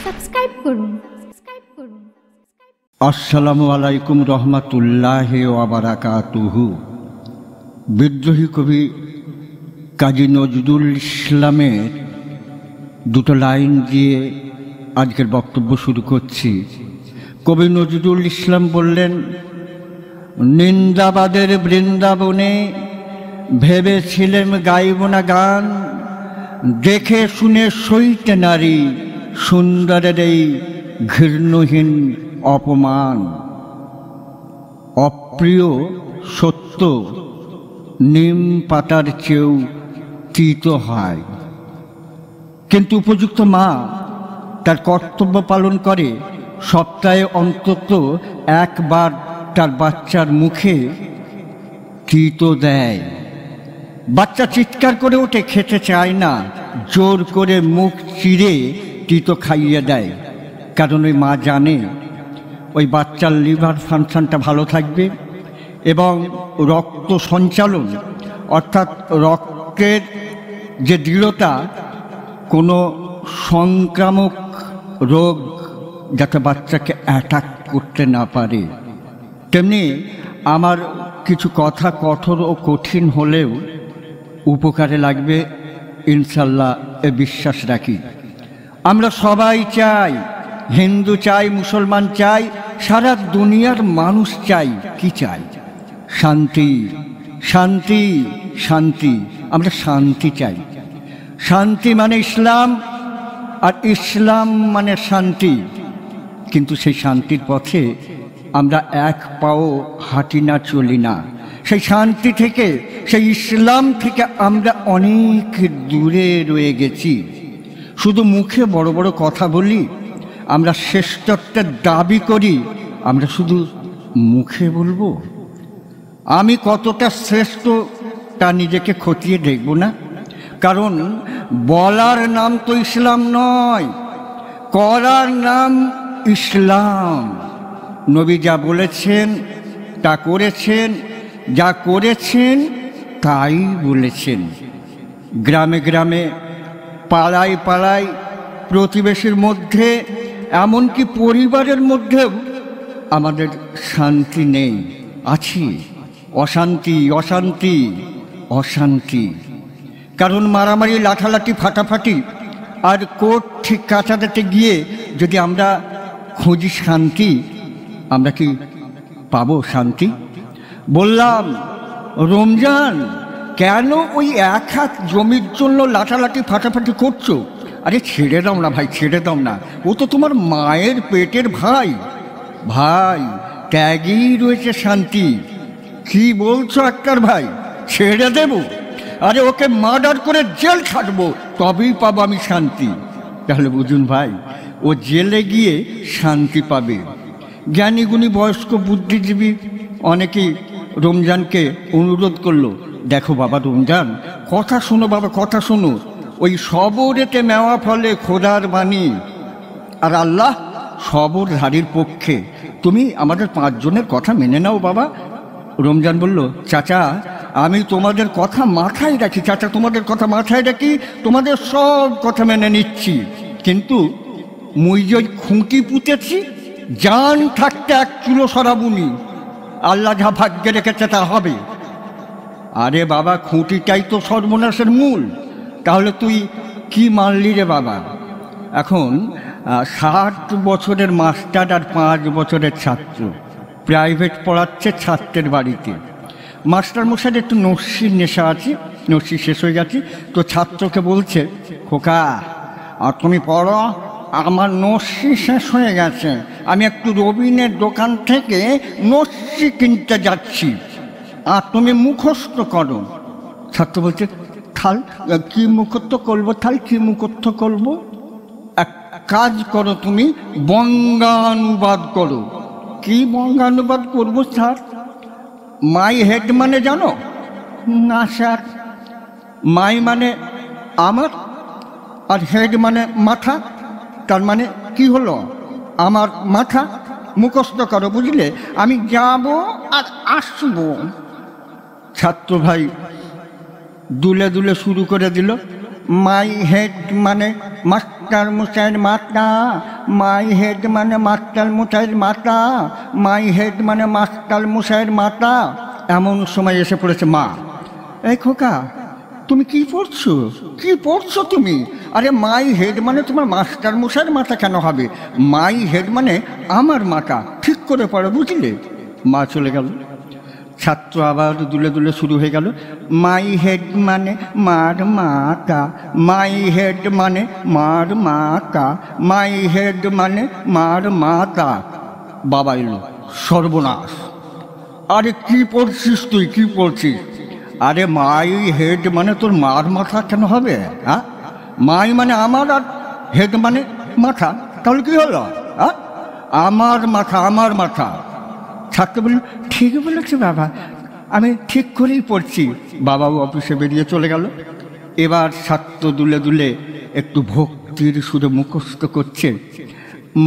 Subscribe করুন। আসসালামু আলাইকুম রহমাতুল্লাহি ওয়া বারাকাতুহু। বিদ্রোহী কবি কাজী নজরুল ইসলামের দুটো লাইন দিয়ে আজকের বক্তব্য শুরু করছি। কবি নজরুল ইসলাম বললেন, নিন্দাবাদের বৃন্দাবনে ভেবেছিলেম গাইব না গান, দেখে শুনে সইতে নারী সুন্দরের এই ঘৃণ্যহীন অপমান। অপ্রিয় সত্য নিম পাতার চেয়েও তিত হয়, কিন্তু উপযুক্ত মা তার কর্তব্য পালন করে। সপ্তাহে অন্তত একবার তার বাচ্চার মুখে তিত দেয়। বাচ্চা চিৎকার করে ওঠে, খেতে চায় না, জোর করে মুখ চিরে তিত খাইয়ে দেয়। কারণ ওই মা জানে ওই বাচ্চার লিভার ফাংশনটা ভালো থাকবে এবং রক্ত সঞ্চালন অর্থাৎ রক্তের যে দৃঢ়তা, কোনো সংক্রামক রোগ যাতে বাচ্চাকে অ্যাটাক করতে না পারে। তেমনি আমার কিছু কথা কঠোর ও কঠিন হলেও উপকারে লাগবে ইনশাল্লাহ, এ বিশ্বাস রাখি। আমরা সবাই চাই, হিন্দু চাই, মুসলমান চাই, সারা দুনিয়ার মানুষ চাই। কি চাই? শান্তি, শান্তি, শান্তি। আমরা শান্তি চাই। শান্তি মানে ইসলাম, আর ইসলাম মানে শান্তি। কিন্তু সেই শান্তির পথে আমরা এক পাও হাঁটি না, চলি না। সেই শান্তি থেকে, সেই ইসলাম থেকে আমরা অনেক দূরে রয়ে গেছি। শুধু মুখে বড় বড় কথা বলি, আমরা শ্রেষ্ঠত্বের দাবি করি, আমরা শুধু মুখে বলবো। আমি কতটা শ্রেষ্ঠ তা নিজেকে খতিয়ে দেখব না? কারণ বলার নাম তো ইসলাম নয়, করার নাম ইসলাম। নবী যা বলেছেন তা করেছেন, যা করেছেন তাই বলেছেন। গ্রামে গ্রামে, পাড়ায় পাড়ায়, প্রতিবেশীর মধ্যে, এমনকি পরিবারের মধ্যেও আমাদের শান্তি নেই, আছি অশান্তি, অশান্তি, অশান্তি। কারণ মারামারি, লাঠালাঠি, ফাটাফাটি আর কোর্ট ঠিক কাছাতে গিয়ে যদি আমরা খুঁজি শান্তি, আমরা কি পাবো শান্তি? বললাম, রমজান কেন ওই এক হাত জমির জন্য লাঠালাঠি ফাটাফাটি করছো? আরে ছেড়ে দাও না ভাই, ছেড়ে দাও না। ও তো তোমার মায়ের পেটের ভাই। ভাই, ত্যাগেই রয়েছে শান্তি। কি বলছো আক্তার ভাই? ছেড়ে দেব? আরে ওকে মার্ডার করে জেল খাটবো, তবেই পাবো আমি শান্তি। তাহলে বুঝুন ভাই, ও জেলে গিয়ে শান্তি পাবে। জ্ঞানীগুণী বয়স্ক বুদ্ধিজীবী অনেকেই রমজানকে অনুরোধ করলো, দেখো বাবা রমজান, কথা শোনো বাবা, কথা শোনো। ওই সবরেতে মেওয়া ফলে খোদার বাণী, আর আল্লাহ সবরধারীর পক্ষে। তুমি আমাদের 5 জনের কথা মেনে নাও বাবা। রমজান বলল, চাচা আমি তোমাদের কথা মাথায় রাখি, চাচা তোমাদের কথা মাথায় রাখি, তোমাদের সব কথা মেনে নিচ্ছি। কিন্তু মুই যে খুঁটি পুঁতেছি, জান থাকতে 1 চুলো সরাবুনি। আল্লাহ যা ভাগ্যে রেখেছে তা হবে। আরে বাবা, খুঁটিটাই তো সর্বনাশের মূল। তাহলে তুই কি মানলি রে বাবা? এখন 60 বছরের মাস্টার আর 5 বছরের ছাত্র প্রাইভেট পড়াচ্ছে ছাত্রের বাড়িতে। মাস্টার মশাইয়ের একটু নস্যির নেশা আছে, নস্যি শেষ হয়ে গেছে, তো ছাত্রকে বলছে, খোকা আর তুমি পড়ো, আমার নস্যি শেষ হয়ে গেছে, আমি একটু রবিনের দোকান থেকে নস্যি কিনতে যাচ্ছি, আর তুমি মুখস্থ করো। ছাত্র বলছে, থাল কি মুখস্থ করবো? থাল কি মুখস্থ করবো? এক কাজ করো, তুমি বঙ্গানুবাদ করো। কি বঙ্গানুবাদ করবো স্যার? মাই হেড মানে জানো? না স্যার। মাই মানে আমার, আর হেড মানে মাথা। তার মানে কি হলো? আমার মাথা। মুখস্থ করো, বুঝলে? আমি যাব আর আসবো। ছাত্র ভাই দুলে দুলে শুরু করে দিল, মাই হেড মানে মাস্টার মশাইয়ের মাতা, মাই হেড মানে মাস্টার মশাইয়ের মাতা, মাই হেড মানে মাস্টার মশাইয়ের মাতা। এমন সময় এসে পড়েছে মা। এই খোকা, তুমি কি পড়ছো? কি পড়ছো তুমি? আরে মাই হেড মানে তোমার মাস্টার মশাইয়ের মাথা কেন হবে? মাই হেড মানে আমার মাথা, ঠিক করে পড়ো, বুঝলে? মা চলে গেল। ছাত্র আবার দুলে দুলে শুরু হয়ে গেল। মাই হেড মানে মার মাতা, মাই হেড মানে মার মাতা, মাই হেড মানে মার মাতা। বাবা এলো। সর্বনাশ! আরে কি পড়ছিস তুই, কি পড়ছিস? আরে মাই হেড মানে তোর মার মাথা কেন হবে? হ্যাঁ, মাই মানে আমার আর হেড মানে মাথা, তাহলে কি হলো? হ্যাঁ, আমার মাথা, আমার মাথা। ছাত্র বলল, ঠিক বলেছে বাবা, আমি ঠিক করেই পড়ছি। বাবাও অফিসে বেরিয়ে চলে গেল। এবার ছাত্র দুলে দুলে একটু ভক্তির সুরে মুখস্থ করছে।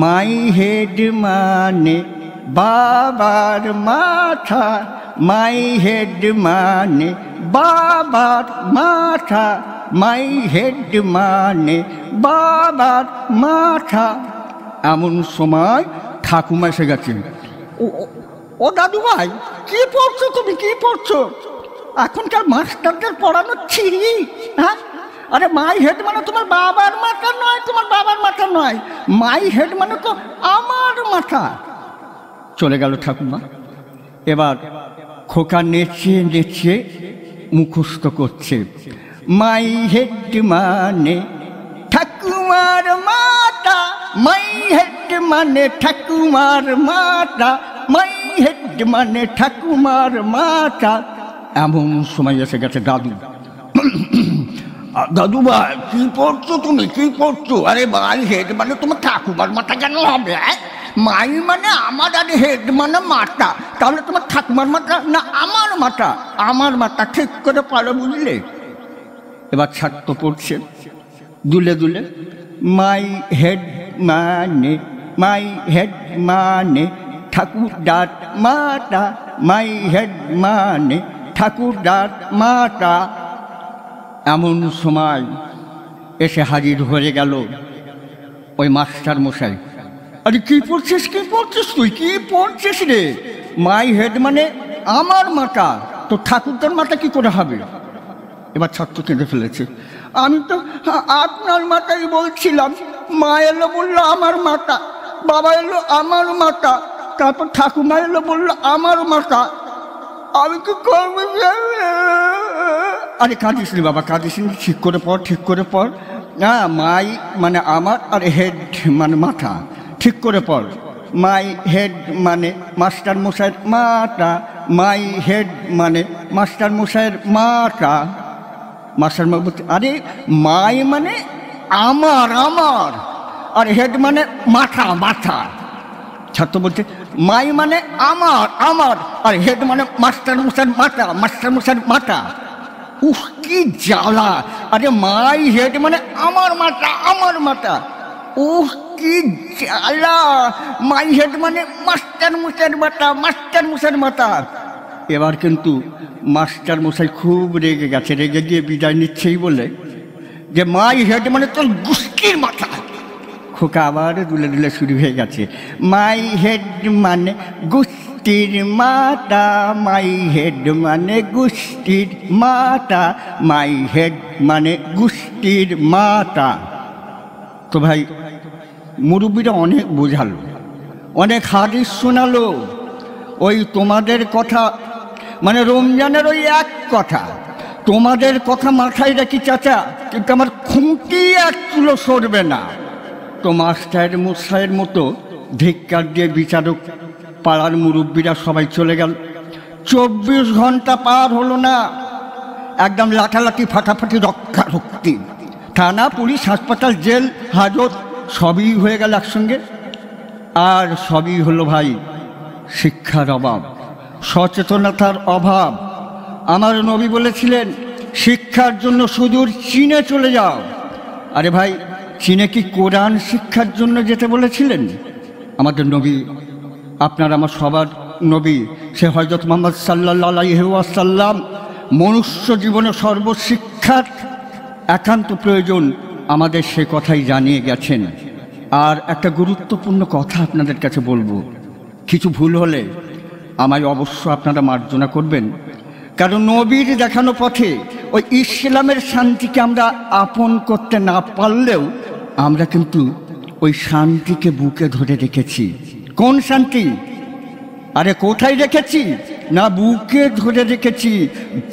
মাই হেড মানে বাবার মাথা, মাই হেড মানে বাবার মাথা, মাই হেড মানে বাবার মাথা। এমন সময় ঠাকুমা এসে গেছেন। ও দাদু ভাই, কি পড়ছো তুমি, কি পড়ছো? এখনকার মাস্টারদের পড়ানো ছিরি। হ্যাঁ, আরে মাই হেড মানে তোমার বাবার মাথা নয়, তোমার বাবার মাথা নয়, মাই হেড মানে তো আমার মাথা। চলে গেল ঠাকুমা। এবার খোকা নেচে নেচে মুখস্থ করছে। মাই হেড মানে ঠাকুমার মাথা, মাই হেড মানে ঠাকুমার মাথা, মাই হেড মানে ঠাকুমার মাথা। এমন সময় এসে গেছে দাদু। দাদু ভাই, কি পড়ছো তুমি, কি পড়ছো? আরে মাই হেড মানে তোমার ঠাকুমার মাথা কেন হবে? মাই মানে আমার আর হেড মানে মাথা, তাহলে তোমার ঠাকুমার মাথা না আমার মাথা? আমার মাথা, ঠিক করে পারো, বুঝলে? এবার ছাত্র পড়ছে দুলে দুলে। মাই হেড মানে, মাই হেড মানে ঠাকুরদার মাতা, মাই হেড মানে ঠাকুরদার মাতা। এমন সময় এসে হাজির হয়ে গেল ওই মাস্টার মশাই। আরে কি পড়ছিস, কি পড়ছিস তুই, কি পড়ছিস রে? মাই হেড মানে আমার মাথা, তো ঠাকুরদার মাথা কি করে হবে? এবার ছাত্র কেঁদে ফেলেছে। আমি তো আপনার মাথায় বলছিলাম। মা এলো বললো আমার মাথা, বাবা এলো আমার মাথা, তারপর ঠাকুমা এলো বললো আমার মাথা, আমি কি করবো? আরে কাঁদিস নি বাবা, কাঁদিস নি, ঠিক করে পড়, ঠিক করে পড়। হ্যাঁ, মাই মানে আমার আর হেড মানে মাথা, ঠিক করে পড়। মাই হেড মানে মাস্টার মশাইয়ের মাথা, মাই হেড মানে মাস্টার মশাইয়ের মাথা। মাস্টার বলছে, আরে মাই মানে আমার, আমার, আর হেড মানে মাথা, মাথা। ছাত্র বলছে, মাই মানে আমার, আমার, আর হেড মানে মাস্টার মশাইয়ের মাথা, মাস্টার মশাইয়ের মাথা। উফ, কি জ্বালা! আরে মাই হেড মানে আমার মাথা, আমার মাথা। উফ, কি জ্বালা! মাই হেড মানে মাস্টার মশাইয়ের মাথা, মাস্টার মশাইয়ের মাথা। এবার কিন্তু মাস্টার মশাই খুব রেগে গেছে, রেগে গিয়ে বিদায় নিচ্ছেই বলে যে মাই হেড মানে তোর গুষ্টির মাথা। খোকা আবার দুলে দুলে শুরু হয়ে গেছে। মাই হেড মানে গুষ্টির মাথা, মাই হেড মানে গুষ্টির মাথা, মাই হেড মানে গুষ্টির মাথা। তো ভাই, মুরব্বীরা অনেক বোঝালো, অনেক হাদিস শোনালো। ওই তোমাদের কথা মানে রমজানের ওই এক কথা, তোমাদের কথা মাথায় রাখি চাচা, কিন্তু আমার খুঁটি এক চুলো সরবে না। তো মাস্টার মশাইয়ের মতো ধিক্কার দিয়ে বিচারক পাড়ার মুরব্বীরা সবাই চলে গেল। 24 ঘন্টা পার হলো না, একদম লাঠালাঠি, ফাটাফাটি, রক্ষারক্তি, থানা, পুলিশ, হাসপাতাল, জেল, হাজত সবই হয়ে গেল একসঙ্গে। আর সবই হলো ভাই শিক্ষার অভাব, সচেতনতার অভাব। আমার নবী বলেছিলেন, শিক্ষার জন্য সুদূর চীনে চলে যাও। আরে ভাই, চীনে কি কোরআন শিক্ষার জন্য যেতে বলেছিলেন? আমাদের নবী, আপনার আমার সবার নবী, সে হযরত মুহাম্মদ সাল্লাল্লাহু আলাইহি ওয়াসাল্লাম মনুষ্য জীবনে সর্বশিক্ষার একান্ত প্রয়োজন আমাদের সে কথাই জানিয়ে গেছেন। আর একটা গুরুত্বপূর্ণ কথা আপনাদের কাছে বলবো, কিছু ভুল হলে আমায় অবশ্য আপনারা মার্জনা করবেন। কারণ নবীর দেখানো পথে ওই ইসলামের শান্তিকে আমরা আপন করতে না পারলেও আমরা কিন্তু ওই শান্তিকে বুকে ধরে রেখেছি। কোন শান্তি? আরে কোথায় রেখেছি? না, বুকে ধরে রেখেছি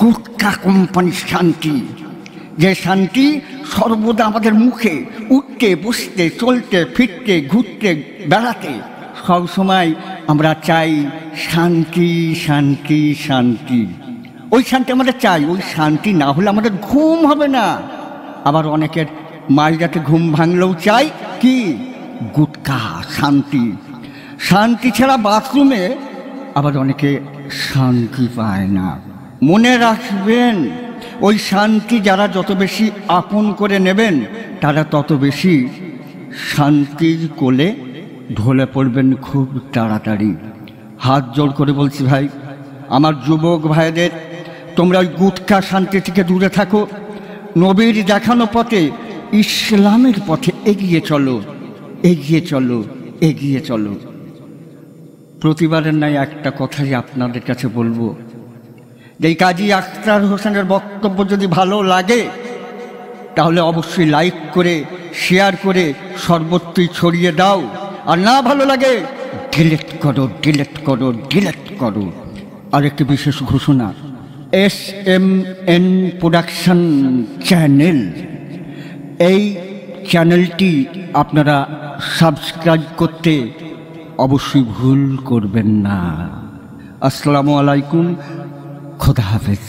গুটকা কোম্পানির শান্তি। যে শান্তি সর্বদা আমাদের মুখে উঠতে বসতে চলতে ফিরতে ঘুরতে বেড়াতে সবসময় আমরা চাই শান্তি শান্তি শান্তি। ওই শান্তি আমাদের চাই। ওই শান্তি না হলে আমাদের ঘুম হবে না। আবার অনেকের মাঝরাতে ঘুম ভাঙলেও চাই কি? গুটকা শান্তি। শান্তি ছাড়া বাথরুমে আবার অনেকে শান্তি পায় না। মনে রাখবেন, ওই শান্তি যারা যত বেশি আপন করে নেবেন তারা তত বেশি শান্তির কোলে ঢলে পড়বেন খুব তাড়াতাড়ি। হাত জোড় করে বলছি ভাই, আমার যুবক ভাইদের, তোমরা ওই গুটকা শান্তি থেকে দূরে থাকো। নবীর দেখানো পথে ইসলামের পথে এগিয়ে চলো, এগিয়ে চলো, এগিয়ে চলো। প্রতিবারের নাই একটা কথাই আপনাদের কাছে বলবো, যে এই কাজী আখতার হোসেনের বক্তব্য যদি ভালো লাগে তাহলে অবশ্যই লাইক করে শেয়ার করে সর্বত্রই ছড়িয়ে দাও। আর না ভালো লাগে ডিলিট করো, ডিলিট করো, ডিলিট করো। আর একটি বিশেষ ঘোষণা, SMN প্রোডাকশন চ্যানেল, এই চ্যানেলটি আপনারা সাবস্ক্রাইব করতে অবশ্যই ভুল করবেন না। আসসালামু আলাইকুম, খোদা হাফেজ।